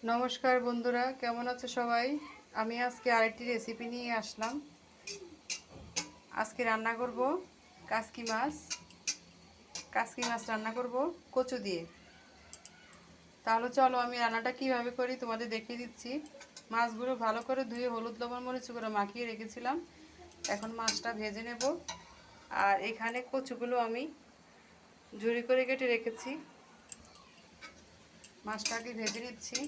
নমস্কার বন্ধুরা, কেমন আছো সবাই? আমি আজকে আরেকটি রেসিপি নিয়ে আসলাম। আজকে রান্না করব কাসকি মাছ। কাসকি মাছ রান্না করব কচু দিয়ে। তাহলে চলো আমি রান্নাটা কিভাবে করি তোমাদের দেখিয়ে দিচ্ছি। মাছগুলো ভালো করে ধুয়ে হলুদ লবণ মরিচ করে মাখিয়ে রেখেছিলাম। এখন মাছটা ভেজে নেব। আর এখানে কচুগুলো আমি ঝুরি করে কেটে রেখেছি। মাছটাকে ভেজে নিচ্ছি।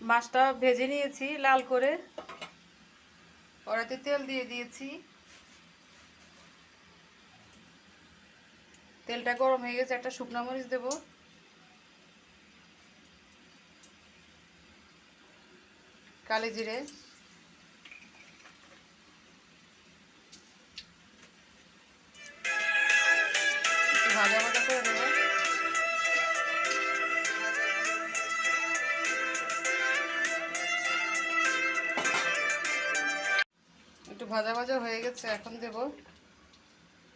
মাছটা ভেজে নিয়েছি লাল করে। কড়াইতে তেল দিয়ে দিয়েছি। তেলটা গরম হয়ে গেছে, একটা শুকনো মরিচ দেব, কালো জিরে, একটু ভাজা ভাজা করে নেব। একটু ভাজা ভাজা হয়ে গেছে, এখন দেব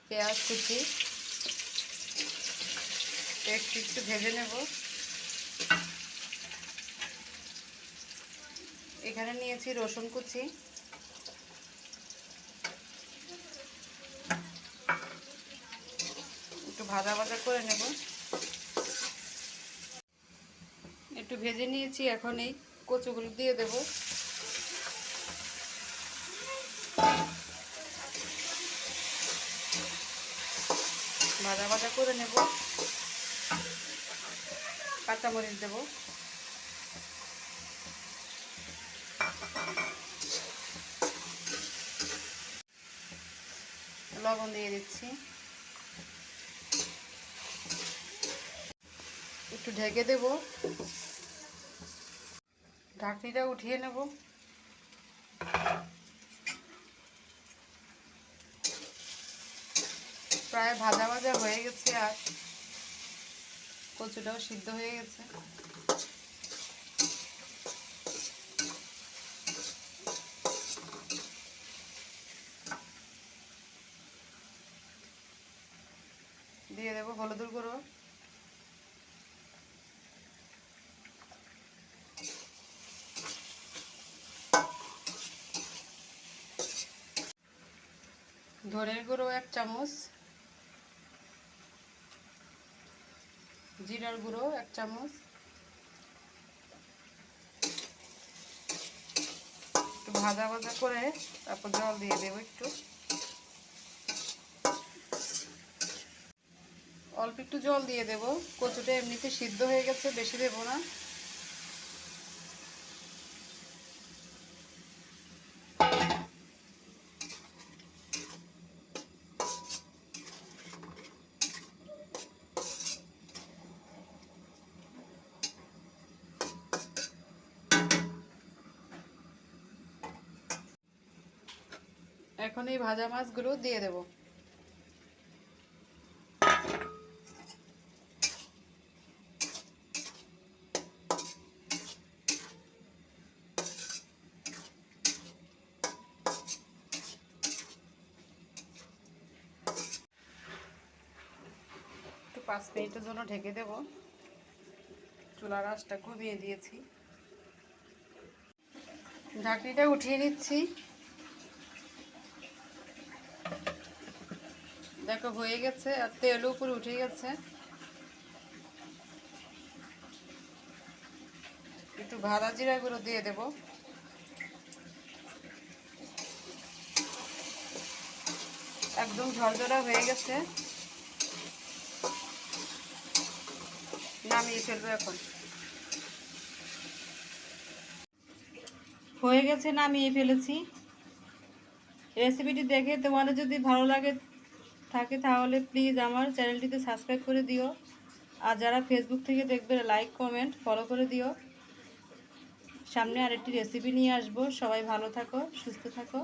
পেঁয়াজ কুচি। একটু ভেজে নেব। এখানে নিয়েছি রসুন কুচি, একটু ভাজা ভাজা করে নেব। একটু ভেজে নিয়েছি, এখন এই কচুগুলো দিয়ে দেব। ভাজা ভাজা করে নেব। কাঁচামরিচ দেব, লবণ দিয়ে দিচ্ছি। একটু ঢেকে দেব। ঢাকনিটা উঠিয়ে নেব। প্রায় ভাজা ভাজা হয়ে গেছে, আর কচুটাও সিদ্ধ হয়ে গেছে। দিয়ে দেব হলুদের গুঁড়ো, ধনের গুঁড়ো 1 চামচ, জিরার গুঁড়ো 1 চামচ। একটু ভাজা ভাজা করে তারপর জল দিয়ে দেবো। অল্প একটু জল দিয়ে দেব। কচুটা এমনিতে সিদ্ধ হয়ে গেছে, বেশি দেব না। এখন এই ভাজা মাছগুলো দিয়ে দেব। একটু 5 মিনিটের জন্য ঢেকে দেব। চুলার আঁচটা কমিয়ে দিয়েছি। ঢাকনিটা উঠিয়ে নিচ্ছি। দেখো হয়ে গেছে, আর তেলও উপরে উঠে গেছে। একটু ভাজা জিরা গুঁড়ো দিয়ে দেব। একদম ঝরঝরা হয়ে গেছে, নামিয়ে ফেলবো এখন। হয়ে গেছে, নামিয়ে ফেলেছি। রেসিপিটি দেখে তোমাদের যদি ভালো লাগে থাকে তাহলে প্লিজ আমার চ্যানেলটিতে সাবস্ক্রাইব করে দিও। আর যারা ফেসবুক থেকে দেখবে লাইক কমেন্ট ফলো করে দিও। সামনে আরেকটি রেসিপি নিয়ে আসবো। সবাই ভালো থাকো, সুস্থ থাকো।